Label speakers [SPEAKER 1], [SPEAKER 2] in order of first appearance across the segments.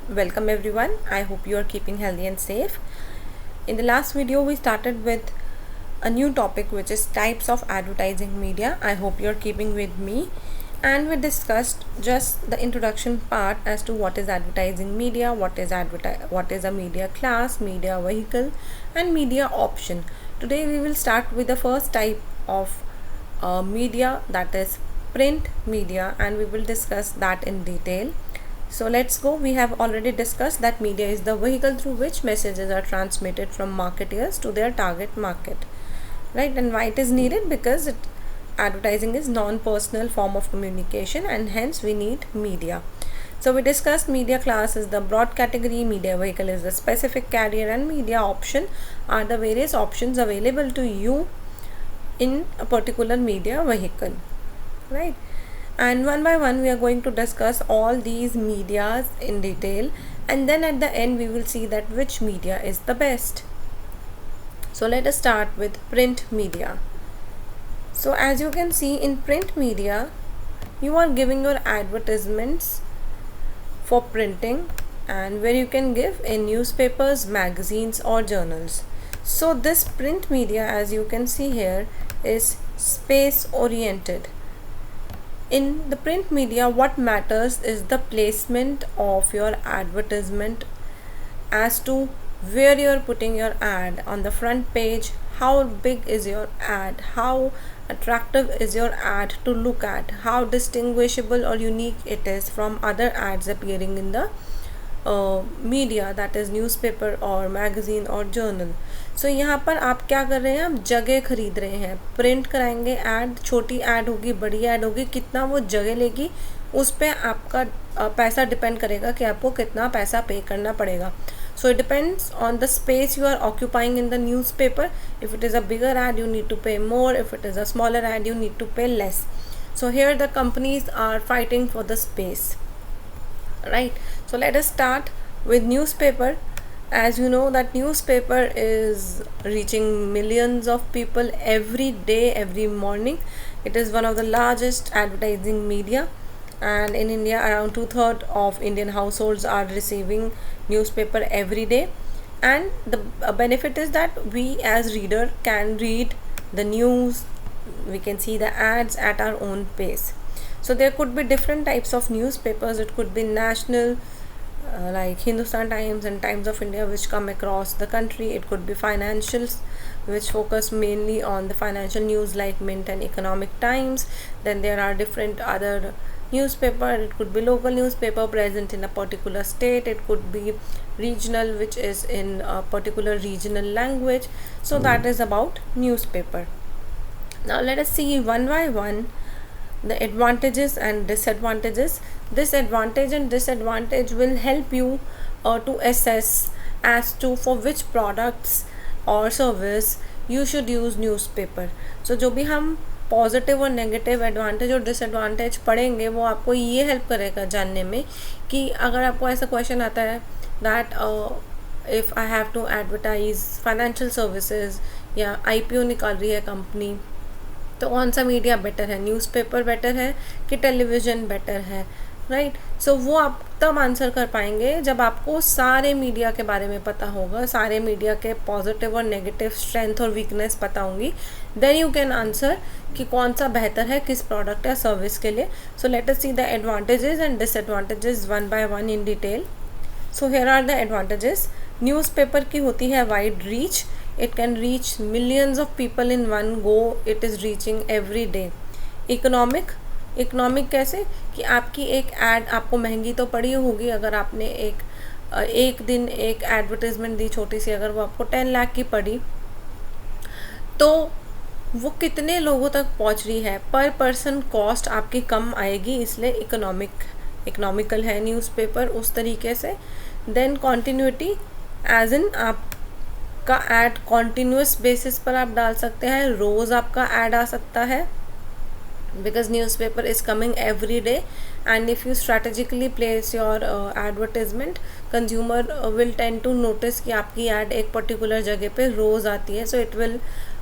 [SPEAKER 1] Welcome everyone. I hope you are keeping healthy and safe. In the last video we started with a new topic which is types of advertising media. I hope you are keeping with me, and we discussed just the introduction part as to what is advertising media, what is a media class, media vehicle and media option. Today we will start with the first type of media, that is print media, and we will discuss that in detail. So let's go. We have already discussed that media is the vehicle through which messages are transmitted from marketers to their target market, right? And why it is needed? Because advertising is non-personal form of communication, and hence we need media. So we discussed media class is the broad category, media vehicle is the specific carrier, and media option are the various options available to you in a particular media vehicle, right? And one by one we are going to discuss all these medias in detail, and then at the end we will see that which media is the best. So let us start with print media. So as you can see, in print media you are giving your advertisements for printing, and where you can give in newspapers, magazines or journals. So this print media, as you can see here, is space oriented. In the print media, what matters is the placement of your advertisement as to where you're putting your ad. On the front page, how big is your ad, how attractive is your ad to look at, how distinguishable or unique it is from other ads appearing in the media, that is newspaper और magazine और journal. सो यहाँ पर आप क्या कर रहे हैं, आप जगह खरीद रहे हैं. प्रिंट कराएंगे ऐड, छोटी ऐड होगी, बड़ी ऐड होगी, कितना वो जगह लेगी उस पर आपका पैसा डिपेंड करेगा कि आपको कितना पैसा पे करना पड़ेगा. So it depends on the space you are occupying in the newspaper. If it is a bigger ad, you need to pay more. If it is a smaller ad, you need to pay less. So here the companies are fighting for the space, right? So let us start with newspaper. As you know that newspaper is reaching millions of people every day, every morning. It is one of the largest advertising media, and in India around 2/3 of Indian households are receiving newspaper every day. And the benefit is that we as reader can read the news, we can see the ads at our own pace. So there could be different types of newspapers. It could be national, like Hindustan Times and Times of India, which come across the country. It could be financials, which focus mainly on the financial news like Mint and Economic Times. Then there are different other newspaper. It could be local newspaper present in a particular state. It could be regional, which is in a particular regional language. So that is about newspaper. Now let us see one by one the advantages and disadvantages. This advantage and disadvantage will help you to assess as to for which products or service you should use newspaper. So जो भी हम positive और negative advantage और disadvantage पढ़ेंगे वो आपको ये help करेगा जानने में कि अगर आपको ऐसा क्वेश्चन आता है that if I have to advertise financial services या आईपीओ निकाल रही है कंपनी, तो कौन सा मीडिया बेटर है, न्यूज़पेपर बेटर है कि टेलीविज़न बेटर है, राइट? सो वो आप तब आंसर कर पाएंगे जब आपको सारे मीडिया के बारे में पता होगा, सारे मीडिया के पॉजिटिव और नेगेटिव स्ट्रेंथ और वीकनेस पता होंगी. देन यू कैन आंसर कि कौन सा बेहतर है किस प्रोडक्ट या सर्विस के लिए. So let us see the advantages and disadvantages one by one in detail. So here are the advantages. Newspaper की होती है wide reach. It can reach millions of people in one go. It is reaching every day. Economic कैसे कि आपकी एक add आपको महंगी तो पड़ी होगी. अगर आपने एक दिन एक एडवर्टाइजमेंट दी छोटी सी, अगर वो आपको 10 लाख की पड़ी तो वो कितने लोगों तक पहुंच रही है, पर पर्सन कॉस्ट आपकी कम आएगी, इसलिए इकोनॉमिकल है न्यूज़पेपर उस तरीके से. देन कॉन्टिन्यूटी, एज इन आप का ऐड कॉन्टिन्यूस बेसिस पर आप डाल सकते हैं, रोज़ आपका ऐड आ सकता है, because newspaper is coming every day. And if you strategically place your advertisement, consumer will tend to notice कि आपकी ऐड एक पर्टिकुलर जगह पे रोज़ आती है. So it will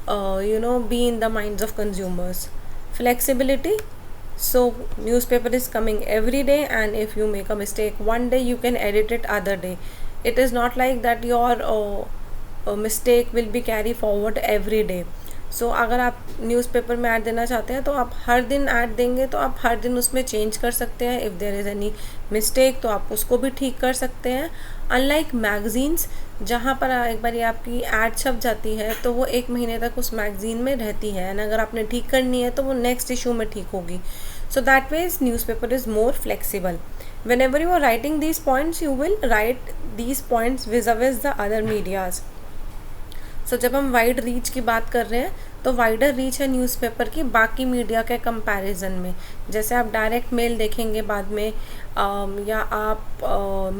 [SPEAKER 1] be in the minds of consumers. Flexibility, So newspaper is coming every day, and if you make a mistake one day, you can edit it other day. It is not like that your mistake will be carry forward every day. सो अगर आप newspaper में add देना चाहते हैं तो आप हर दिन add देंगे, तो आप हर दिन उसमें चेंज कर सकते हैं. If there is any mistake तो आप उसको भी ठीक कर सकते हैं. अनलाइक मैगज़ीन्स, जहाँ पर एक बार आपकी ऐड छप जाती है तो वो 1 महीने तक उस मैगज़ीन में रहती है, एंड अगर आपने ठीक करनी है तो वो नेक्स्ट इशू में ठीक होगी. So that ways newspaper is more flexible. Whenever you are writing these points, you will write these points vis-a-vis the other medias. सो जब हम वाइड रीच की बात कर रहे हैं तो वाइडर रीच है न्यूज़पेपर की बाकी मीडिया के कंपैरिजन में. जैसे आप डायरेक्ट मेल देखेंगे बाद में, या आप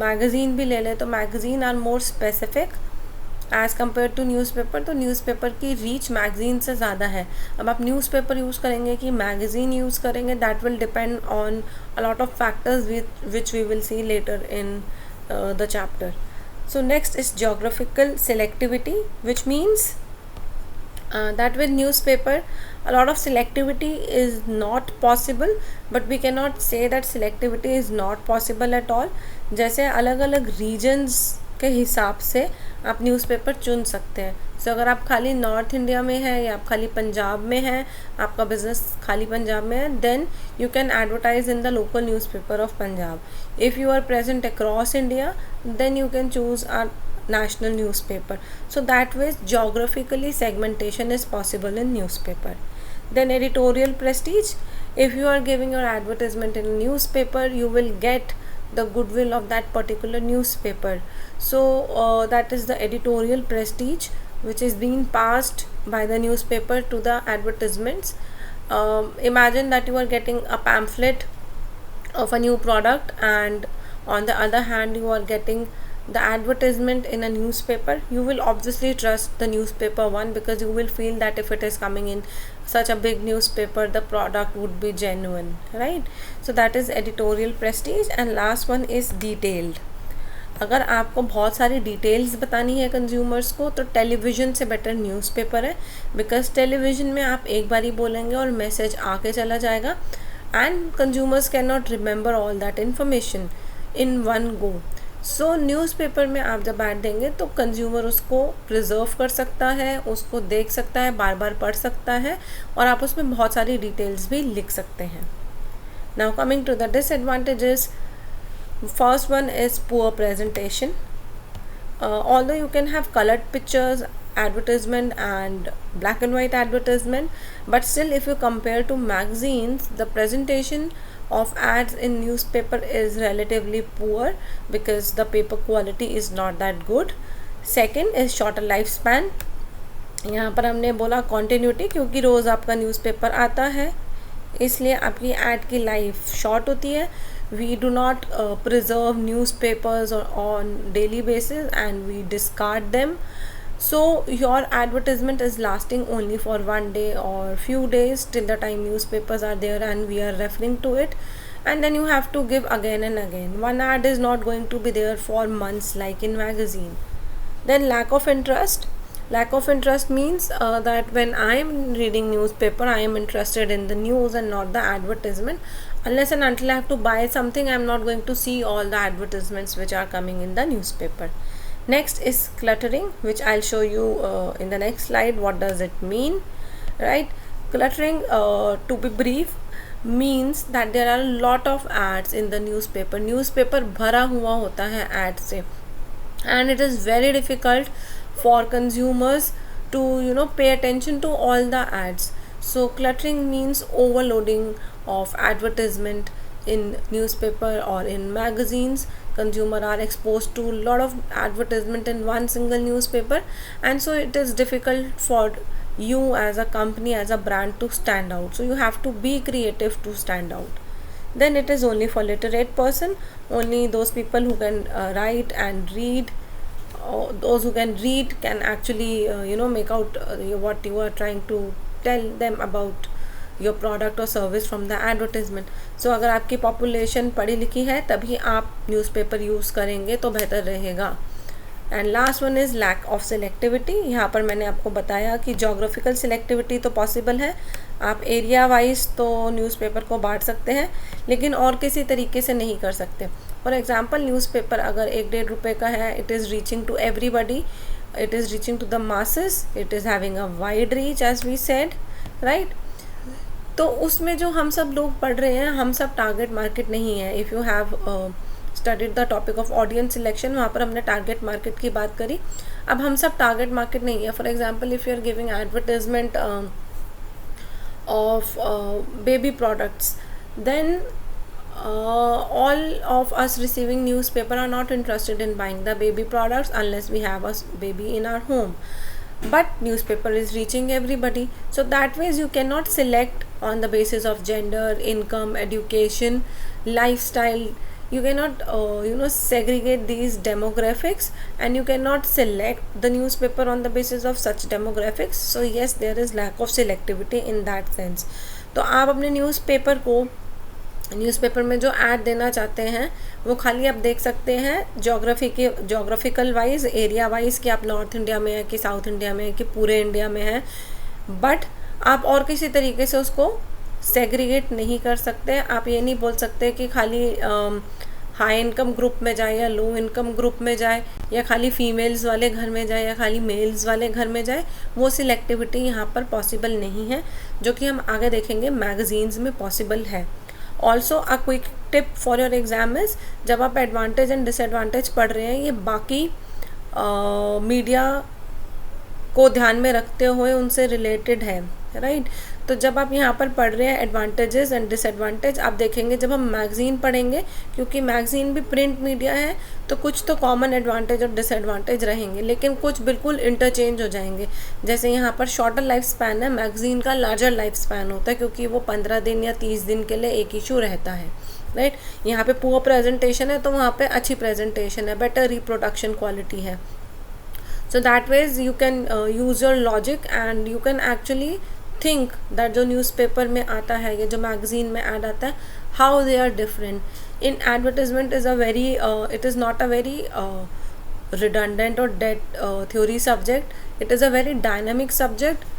[SPEAKER 1] मैगज़ीन भी ले लें तो magazine are more specific as compare to newspaper. तो न्यूज़पेपर की रीच मैगज़ीन से ज़्यादा है. अब आप न्यूज़पेपर यूज़ करेंगे कि मैगज़ीन यूज़ करेंगे, that will depend on a lot of factors which we will see later in the chapter. So next is geographical selectivity, which means that with newspaper a lot of selectivity is not possible, but we cannot say that selectivity is not possible at all. जैसे अलग अलग regions के हिसाब से आप newspaper चुन सकते हैं. सो अगर आप खाली नॉर्थ इंडिया में हैं या आप खाली पंजाब में हैं, आपका बिजनेस खाली पंजाब में है, then you can advertise in the local newspaper of Punjab. If you are present across India, then you can choose a national newspaper. So that way geographically segmentation is possible in newspaper. Then editorial prestige. If you are giving your advertisement in a newspaper, you will get the goodwill of that particular newspaper. So that is the editorial prestige which is being passed by the newspaper to the advertisements. Imagine that you are getting a pamphlet of a new product, and on the other hand you are getting the advertisement in a newspaper. You will obviously trust the newspaper one, because you will feel that if it is coming in such a big newspaper, the product would be genuine, right? So that is editorial prestige. And last one is detailed. अगर आपको बहुत सारी details बतानी है consumers को, तो television से better newspaper है, बिकॉज टेलीविज़न में आप एक बार ही बोलेंगे और मैसेज आके चला जाएगा, and consumers can not remember all that information in one go. So newspaper में आप जब ऐड देंगे तो कंज्यूमर उसको प्रिजर्व कर सकता है, उसको देख सकता है, बार बार पढ़ सकता है, और आप उसमें बहुत सारी डिटेल्स भी लिख सकते हैं. Now coming to the disadvantages. First one is poor presentation. Although you can have colored pictures, advertisement and black and white advertisement, but still if you compare to magazines, the presentation of ads in newspaper is relatively poor because the paper quality is not that good. Second is shorter lifespan. यहाँ पर हमने बोला continuity, क्योंकि रोज़ आपका newspaper आता है इसलिए आपकी ऐड की लाइफ शॉर्ट होती है. We do not preserve newspapers on daily basis, and we discard them. So your advertisement is lasting only for one day or few days till the time newspapers are there and we are referring to it, and then you have to give again and again. One ad is not going to be there for months like in magazine. Then lack of interest. Lack of interest means that when I am reading newspaper, I am interested in the news and not the advertisement. Unless and until I have to buy something, I am not going to see all the advertisements which are coming in the newspaper. Next is cluttering, which I'll show you in the next slide. What does it mean, right? Cluttering, to be brief, means that there are a lot of ads in the newspaper. Newspaper भरा हुआ होता है ad से, and it is very difficult for consumers to pay attention to all the ads. So cluttering means overloading of advertisement in newspaper or in magazines. Consumer are exposed to a lot of advertisement in one single newspaper, and so it is difficult for you as a company, as a brand, to stand out. So you have to be creative to stand out. Then it is only for literate person. Only those people who can write and read, those who can read can actually make out what you are trying to tell them about your product or service from the advertisement. So अगर आपकी population पढ़ी लिखी है तभी आप newspaper use करेंगे तो बेहतर रहेगा. And last one is lack of selectivity. यहाँ पर मैंने आपको बताया कि जोग्राफिकल सिलेक्टिविटी तो पॉसिबल है, आप एरिया वाइज तो न्यूज़पेपर को बांट सकते हैं, लेकिन और किसी तरीके से नहीं कर सकते। फॉर एग्जांपल न्यूज़पेपर अगर 1-1.5 रुपये का है, it is reaching to everybody, it is reaching to the masses, it is having a wide reach as we said, right? तो उसमें जो हम सब लोग पढ़ रहे हैं, हम सब टारगेट मार्केट नहीं है। If you have studied the topic of audience selection, वहाँ पर हमने टारगेट मार्केट की बात करी। अब हम सब टारगेट मार्केट नहीं है। For example if you are giving advertisement of baby products, then all of us receiving newspaper are not interested in buying the baby products unless we have a baby in our home, but newspaper is reaching everybody. So that ways you cannot select on the basis of gender, income, education, lifestyle. You cannot segregate these demographics, and you cannot select the newspaper on the basis of such demographics. So yes, there is lack of selectivity in that sense. तो आप अपने newspaper में जो add देना चाहते हैं वो खाली आप देख सकते हैं जोग्राफिकल वाइज, एरिया वाइज, कि आप नॉर्थ इंडिया में है कि साउथ इंडिया में है कि पूरे इंडिया में है, बट आप और किसी तरीके से उसको सेग्रीगेट नहीं कर सकते। आप ये नहीं बोल सकते कि खाली हाई इनकम ग्रुप में जाए या लो इनकम ग्रुप में जाए, या खाली फीमेल्स वाले घर में जाए या खाली मेल्स वाले घर में जाए। वो सिलेक्टिविटी यहाँ पर पॉसिबल नहीं है, जो कि हम आगे देखेंगे मैगजीन्स में पॉसिबल है। Also a quick tip for your exam is, जब आप एडवांटेज एंड डिसएडवांटेज पढ़ रहे हैं, ये बाकी मीडिया को ध्यान में रखते हुए उनसे रिलेटेड है, राइट? तो जब आप यहाँ पर पढ़ रहे हैं एडवांटेजेस एंड डिसएडवांटेज, आप देखेंगे जब हम मैगज़ीन पढ़ेंगे, क्योंकि मैगज़ीन भी प्रिंट मीडिया है, तो कुछ तो कॉमन एडवांटेज और डिसएडवांटेज रहेंगे, लेकिन कुछ बिल्कुल इंटरचेंज हो जाएंगे। जैसे यहाँ पर शॉर्टर लाइफ स्पैन है, मैगज़ीन का लार्जर लाइफ स्पैन होता है, क्योंकि वो 15 दिन या 30 दिन के लिए एक इशू रहता है, राइट? यहाँ पे पुअर प्रेजेंटेशन है तो वहाँ पे अच्छी प्रेजेंटेशन है, बेटर रिप्रोडक्शन क्वालिटी है। So that ways you can use your logic and you can actually think that जो न्यूज़पेपर में आता है या जो मैगज़ीन में ऐड आता है, how they are different. In advertisement is a very it is not a very redundant or dead theory subject. It is a very dynamic subject.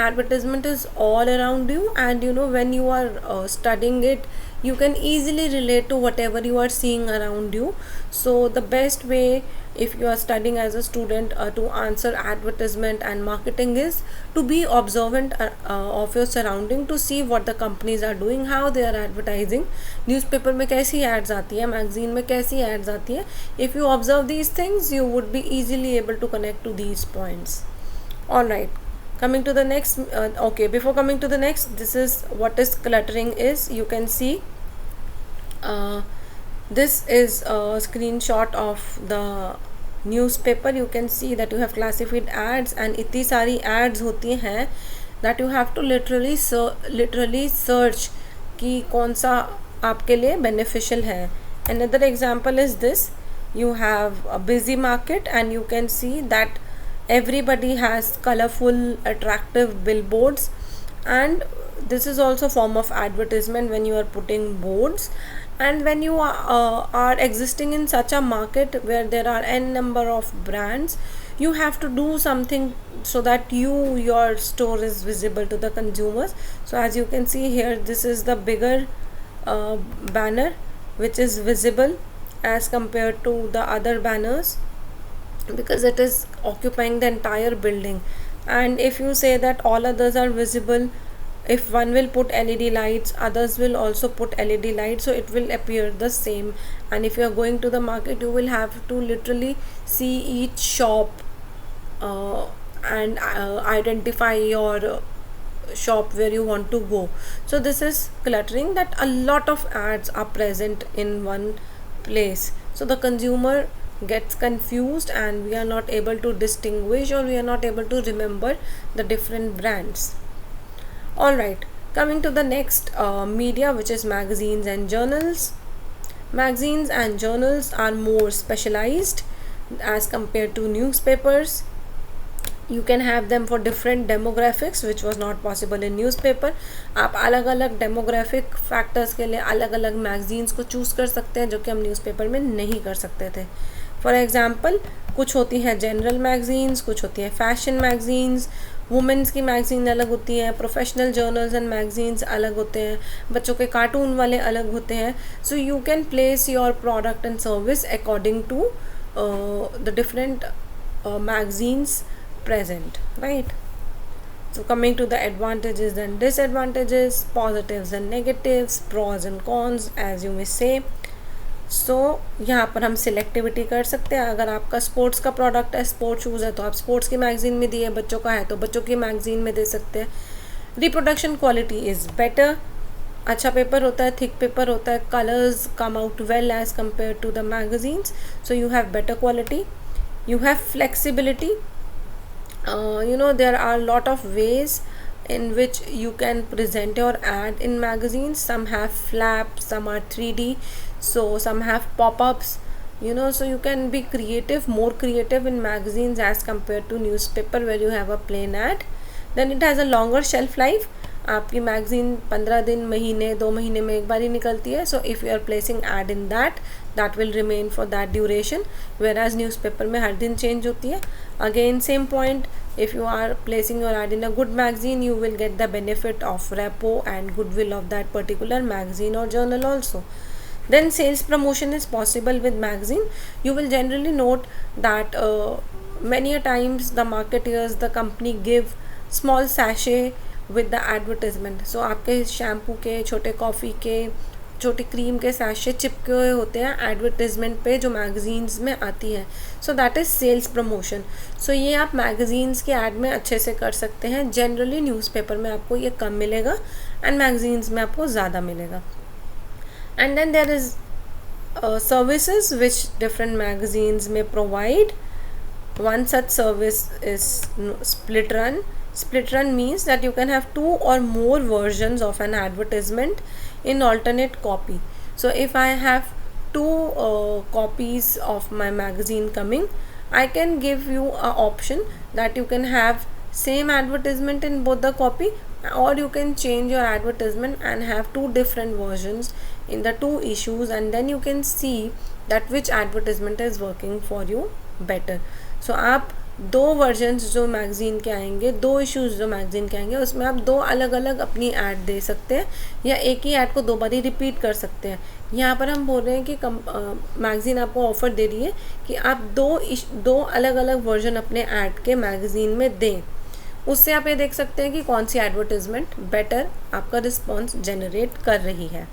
[SPEAKER 1] Advertisement is all around you, and when you are studying it, you can easily relate to whatever you are seeing around you. So the best way, if you are studying as a student, to answer advertisement and marketing is to be observant of your surrounding, to see what the companies are doing, how they are advertising. Newspaper में कैसी ads आती है, magazine में कैसी ads आती है. If you observe these things, you would be easily able to connect to these points. Alright, coming to the next, before coming to the next, this is what is cluttering is. You can see this is a screenshot of the newspaper. You can see that you have classified ads, and इतनी सारी ads होती हैं that you have to literally search कि कौन सा आपके लिए beneficial है. Another example is this. You have a busy market, and you can see that everybody has colorful, attractive billboards, and this is also form of advertisement when you are putting boards. And when you are existing in such a market where there are n number of brands, you have to do something so that your store is visible to the consumers. So as you can see here, this is the bigger banner which is visible as compared to the other banners, because it is occupying the entire building. And if you say that all others are visible, if one will put LED lights, others will also put LED lights, so it will appear the same. And if you are going to the market, you will have to literally see each shop and identify your shop where you want to go. So this is cluttering, that a lot of ads are present in one place, so the consumer gets confused, and we are not able to distinguish, or we are not able to remember the different brands. Alright, coming to the next media, which is magazines and journals. Magazines and journals are more specialized as compared to newspapers. You can have them for different demographics, which was not possible in newspaper. आप अलग अलग demographic factors के लिए अलग अलग magazines को choose कर सकते हैं, जो कि हम newspaper में नहीं कर सकते थे. फॉर एग्जांपल कुछ होती हैं जनरल मैगजीन्स, कुछ होती हैं फैशन मैगजीन्स, वुमेंस की मैगजीन अलग होती है, प्रोफेशनल जर्नल्स एंड मैगजीन्स अलग होते हैं, बच्चों के कार्टून वाले अलग होते हैं. So you can place your product and service according to the different magazines present, right? So coming to the advantages and disadvantages, positives and negatives, pros and cons as you may say. सो यहाँ पर हम selectivity कर सकते हैं. अगर आपका sports का product है, स्पोर्ट्स शूज़ है, तो आप स्पोर्ट्स की मैगजीन में दिए, बच्चों का है तो बच्चों की मैगजीन में दे सकते हैं. Reproduction quality is better. अच्छा पेपर होता है, थिक पेपर होता है, colours come out well as compare to the magazines. So you have better quality. You have flexibility. There are a lot of ways in which you can present your ad in magazines. Some have flaps, some are 3D, so some have pop-ups, so you can be creative, more creative in magazines as compared to newspaper where you have a plain ad. Then it has a longer shelf life. आपकी magazine 15 दिन, महीने, 2 महीने में एक बार ही निकलती है. So if you are placing ad in that will remain for that duration, whereas newspaper में हर दिन चेंज होती है. Again same point, if you are placing your ad in a good magazine you will get the benefit of rapport and goodwill of that particular magazine or journal also. Then sales promotion is possible with magazine. You will generally note that many a times the marketeers, the company give small sachet with the advertisement. So आपके shampoo के, छोटे coffee के, छोटी cream के sachet चिपके हुए होते हैं एडवर्टिजमेंट पे जो मैगजीन्स में आती है. So that is sales promotion. So ये आप मैगजीन्स के ऐड में अच्छे से कर सकते हैं. जनरली न्यूज़पेपर में आपको ये कम मिलेगा एंड मैगजीन्स में आपको ज़्यादा मिलेगा. And then there is services which different magazines may provide. One such service is split run. Split run means that you can have 2 or more versions of an advertisement in alternate copy. So if I have 2 copies of my magazine coming, I can give you an option that you can have same advertisement in both the copy, or you can change your advertisement and have 2 different versions in the 2 issues, and then you can see that which advertisement is working for you better. So आप 2 versions जो magazine के आएंगे, 2 issues जो magazine के आएंगे, उसमें आप 2 अलग अलग अपनी ऐड दे सकते हैं या एक ही ऐड को 2 बार ही रिपीट कर सकते हैं. यहाँ पर हम बोल रहे हैं कि मैगज़ीन आपको ऑफ़र दे रही है कि आप 2 अलग अलग वर्जन अपने ऐड के मैगज़ीन में दें. उससे आप ये देख सकते हैं कि कौन सी एडवर्टिजमेंट बेटर आपका रिस्पॉन्स जनरेट कर रही है.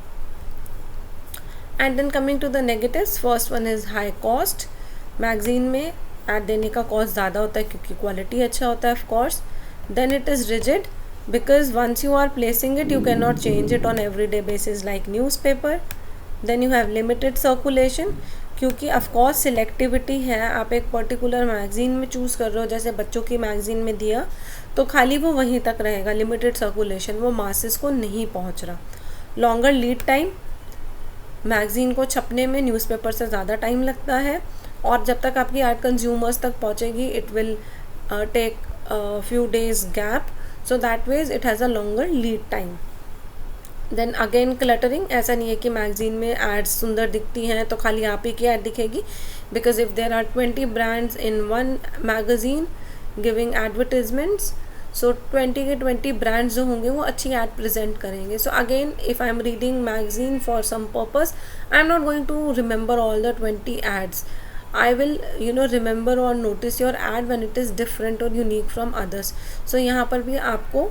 [SPEAKER 1] And then coming to the negatives, first one is high cost. Magazine में ऐड देने का कॉस्ट ज़्यादा होता है क्योंकि क्वालिटी अच्छा होता है of course. Then it is rigid because once you are placing it you can not change it on everyday basis like newspaper. Then you have limited circulation क्योंकि ऑफकोर्स सिलेक्टिविटी है. आप एक पर्टिकुलर मैगज़ीन में choose कर रहे हो, जैसे बच्चों की मैगज़ीन में दिया तो खाली वो वहीं तक रहेगा. लिमिटेड सर्कुलेशन, वो मासेस को नहीं पहुंच रहा. लॉन्गर लीड टाइम, मैगज़ीन को छपने में न्यूज़पेपर से ज़्यादा टाइम लगता है और जब तक आपकी ऐड कंज्यूमर्स तक पहुंचेगी it will take few days gap. So that ways it has a longer lead time. Then again cluttering, ऐसा नहीं है कि मैगज़ीन में एड्स सुंदर दिखती हैं तो खाली आप ही की ऐड दिखेगी. Because if there are 20 brands in one magazine giving advertisements, so 20 के 20 ब्रांड्स जो होंगे वो अच्छी ऐड प्रेजेंट करेंगे. So again if I am reading magazine for some purpose, I am not going to remember all the 20 ads. I will remember or notice your ad when it is different or unique from others. So यहाँ पर भी आपको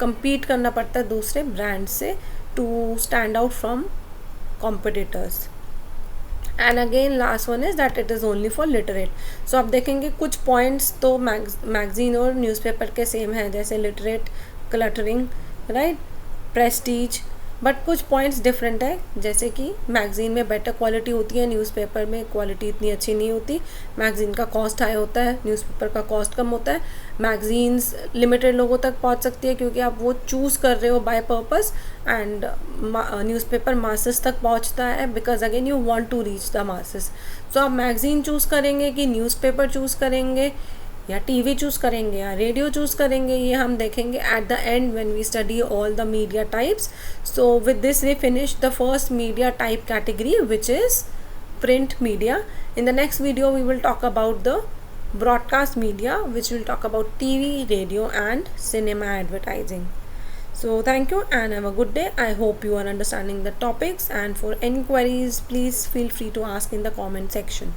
[SPEAKER 1] compete करना पड़ता है दूसरे brand से to stand out from competitors. And again last one is that it is only for literate. So आप देखेंगे कुछ points तो मैगज़ीन और न्यूज़पेपर के सेम हैं, जैसे literate, cluttering, right, prestige. But कुछ पॉइंट्स डिफरेंट है, जैसे कि मैगज़ीन में बेटर क्वालिटी होती है, न्यूज़पेपर में क्वालिटी इतनी अच्छी नहीं होती. मैगज़ीन का कॉस्ट हाई होता है, न्यूज़पेपर का कॉस्ट कम होता है. मैगज़ीन्स लिमिटेड लोगों तक पहुंच सकती है क्योंकि आप वो चूज़ कर रहे हो by purpose, and newspaper masses तक पहुंचता है because again you want to reach the masses. So आप मैगज़ीन चूज़ करेंगे कि न्यूज़पेपर चूज़ करेंगे या टीवी चूज़ करेंगे या रेडियो चूज़ करेंगे, ये हम देखेंगे at the end when we study all the media types. So with this we finish the first media type category which is print media. In the next video we will talk about the broadcast media, which will talk about TV, radio and cinema advertising. So thank you and have a good day. I hope you are understanding the topics, and for any queries please feel free to ask in the comment section.